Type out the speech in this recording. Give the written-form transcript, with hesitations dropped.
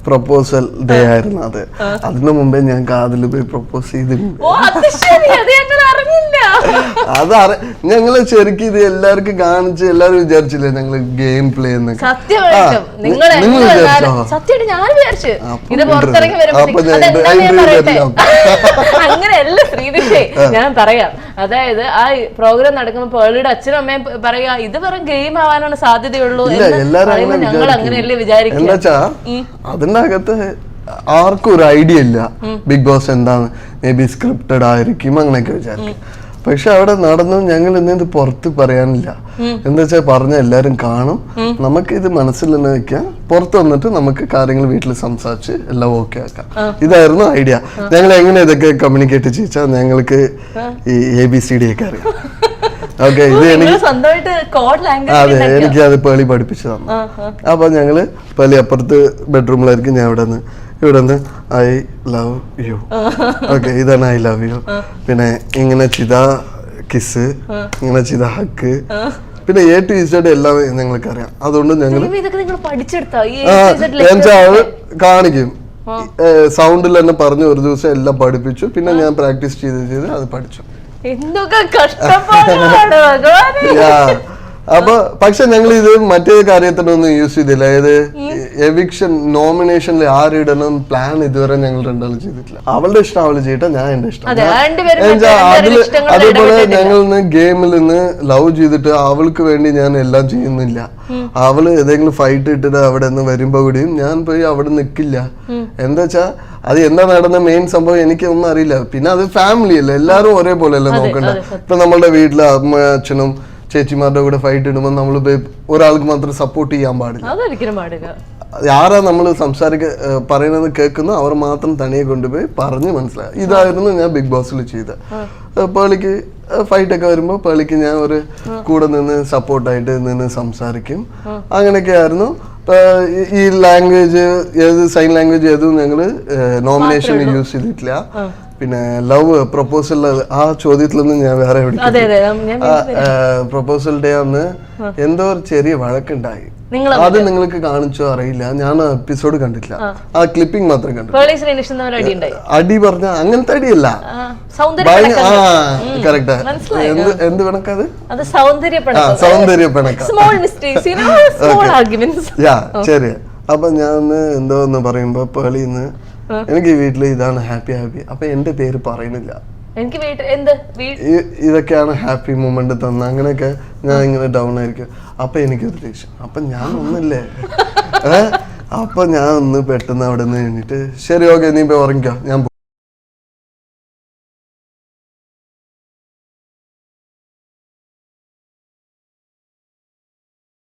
Proposal day ആയിരുന്നു അത്. അതിനു മുമ്പേ ഞാൻ കാതിൽ പോയി പ്രപ്പോസ് ചെയ്തിട്ടുണ്ട്. ഞങ്ങള് ശരിക്കും ഇത് എല്ലാവർക്കും കാണിച്ച് എല്ലാരും വിചാരിച്ചില്ലേ ഞങ്ങള് ഗെയിം പ്ലേ എന്നൊക്കെ. അങ്ങനെയല്ല ശ്രീദിഷേ, ഞാൻ പറയാം. അതായത് ആ പ്രോഗ്രാം നടക്കുമ്പോ പേളിയുടെ അച്ഛനും അമ്മയും പറയാ ഇത് വെറും ഗെയിം ആവാനാണ് സാധ്യതയുള്ളൂ. ഞങ്ങൾ അങ്ങനെയല്ലേ വിചാരിക്കും. അതിന്റെ അകത്ത് ആർക്കും ഒരു ഐഡിയ ഇല്ല ബിഗ് ബോസ് എന്താണ്, മേ ബി സ്ക്രിപ്റ്റഡ് ആയിരിക്കും അങ്ങനെയൊക്കെ വിചാരിക്കും. പക്ഷെ അവിടെ നടന്നത് ഞങ്ങൾ ഇന്നത് പുറത്ത് പറയാനില്ല. എന്താ വെച്ചാൽ പറഞ്ഞ എല്ലാരും കാണും, നമുക്ക് ഇത് മനസ്സിൽ തന്നെ വെക്കാം, പുറത്ത് വന്നിട്ട് നമുക്ക് കാര്യങ്ങൾ വീട്ടിൽ സംസാരിച്ച് എല്ലാം ഓക്കെ ആക്കാം. ഇതായിരുന്നു ഐഡിയ. ഞങ്ങൾ എങ്ങനെ ഇതൊക്കെ കമ്മ്യൂണിക്കേറ്റ് ചെയ്യിച്ചാൽ ഞങ്ങൾക്ക് ഈ ABCD ഒക്കെ അറിയാം. ഓക്കെ, ഇത് എനിക്ക് അത് പേളി പഠിപ്പിച്ചു തന്നു. അപ്പൊ ഞങ്ങള് പേളി അപ്പുറത്ത് ബെഡ്റൂമിലായിരിക്കും, ഞാൻ ഇവിടെ നിന്ന് ഐ ലവ് യു. ഓക്കെ, ഇതാണ് ഐ ലവ് യു. പിന്നെ ഇങ്ങനെ ചെയ്ത കിസ്, ഇങ്ങനെ ചെയ്ത ഹക്ക്, പിന്നെ A to Z എല്ലാം ഞങ്ങൾക്ക് അറിയാം. അതുകൊണ്ട് ഞങ്ങൾ കാണിക്കും. സൗണ്ടിൽ തന്നെ പറഞ്ഞു ഒരു ദിവസം എല്ലാം പഠിപ്പിച്ചു. പിന്നെ ഞാൻ പ്രാക്ടീസ് ചെയ്ത് അത് പഠിച്ചു. അപ്പൊ പക്ഷെ ഞങ്ങൾ ഇത് മറ്റേ കാര്യത്തിനൊന്നും യൂസ് ചെയ്തില്ല. അതായത് എവിക്ഷൻ നോമിനേഷനിൽ ആരിടണം പ്ലാൻ ഇതുവരെ ഞങ്ങൾ രണ്ടാളും ചെയ്തിട്ടില്ല. അവളുടെ ഇഷ്ടം അവള് ചെയ്യട്ടെ, ഞാൻ എന്റെ ഇഷ്ടം. അതേപോലെ ഞങ്ങൾ ഗെയിമിൽ നിന്ന് ലവ് ചെയ്തിട്ട് അവൾക്ക് വേണ്ടി ഞാൻ എല്ലാം ചെയ്യുന്നില്ല. അവള് ഏതെങ്കിലും ഫൈറ്റ് ഇട്ടിട്ട് അവിടെ നിന്ന് വരുമ്പോ കൂടിയും ഞാൻ പോയി അവിടെ നിൽക്കില്ല. എന്താ വെച്ചാ അത് എന്താ നടന്ന മെയിൻ സംഭവം എനിക്കൊന്നും അറിയില്ല. പിന്നെ അത് ഫാമിലി അല്ലേ, എല്ലാരും ഒരേപോലെ അല്ലേ നോക്കണ്ട. ഇപ്പൊ നമ്മളുടെ വീട്ടിലെ അമ്മ അച്ഛനും ചേച്ചിമാരുടെ കൂടെ ഫൈറ്റ് ഇടുമ്പോൾ നമ്മൾ ഒരാൾക്ക് മാത്രം സപ്പോർട്ട് ചെയ്യാൻ പാടില്ല. ആരാ നമ്മൾ പറയുന്നത് കേൾക്കുന്നു അവർ മാത്രം തനിയെ കൊണ്ടുപോയി പറഞ്ഞ് മനസ്സിലായി. ഇതായിരുന്നു ഞാൻ ബിഗ് ബോസിൽ ചെയ്ത. പേളിക്ക് ഫൈറ്റ് ഒക്കെ വരുമ്പോ പേളിക്ക് ഞാൻ ഒരു കൂടെ നിന്ന് സപ്പോർട്ടായിട്ട് നിന്ന് സംസാരിക്കും. അങ്ങനെയൊക്കെ ആയിരുന്നു. ഈ ലാംഗ്വേജ് ഏത് സൈൻ ലാംഗ്വേജ് ഏതും ഞങ്ങള് നോമിനേഷനിൽ യൂസ് ചെയ്തിട്ടില്ല. പിന്നെ ലവ് പ്രപ്പോസൽ ആ ചോദ്യത്തിലൊന്നും ഞാൻ വേറെ പ്രപ്പോസൽ ഡേ അന്ന് എന്തോ ഒരു ചെറിയ വഴക്കുണ്ടായി. അത് നിങ്ങൾക്ക് കാണിച്ചോ അറിയില്ല, ഞാൻ എപ്പിസോഡ് കണ്ടിട്ടില്ല, ആ ക്ലിപ്പിംഗ് മാത്രം കണ്ടു. അടി പറഞ്ഞ അങ്ങനത്തെ അടിയല്ല, കറക്റ്റ്. എന്ത് പിണക്കത്? സൗന്ദര്യപ്പിണക്ക. ശരി. അപ്പൊ ഞാൻ എന്തോ ഒന്ന് പറയുമ്പോ പേളിന്ന് എനിക്ക് വീട്ടില് ഇതാണ് ഹാപ്പി. അപ്പൊ എന്റെ പേര് പറയുന്നില്ല. ഇതൊക്കെയാണ് ഹാപ്പി മൂമെന്റ് തന്ന, അങ്ങനെയൊക്കെ ഞാൻ ഇങ്ങനെ ഡൗൺ ആയിരിക്കും. അപ്പൊ എനിക്കൊരു ദേഷ്യം. അപ്പൊ ഞാൻ ഒന്നില്ലേ അപ്പൊ ഞാൻ ഒന്ന് പെട്ടെന്ന് അവിടെ നിന്ന് കഴിഞ്ഞിട്ട് ശരി ഓക്കെ നീ പോയി ഉറങ്ങിക്കോ, ഞാൻ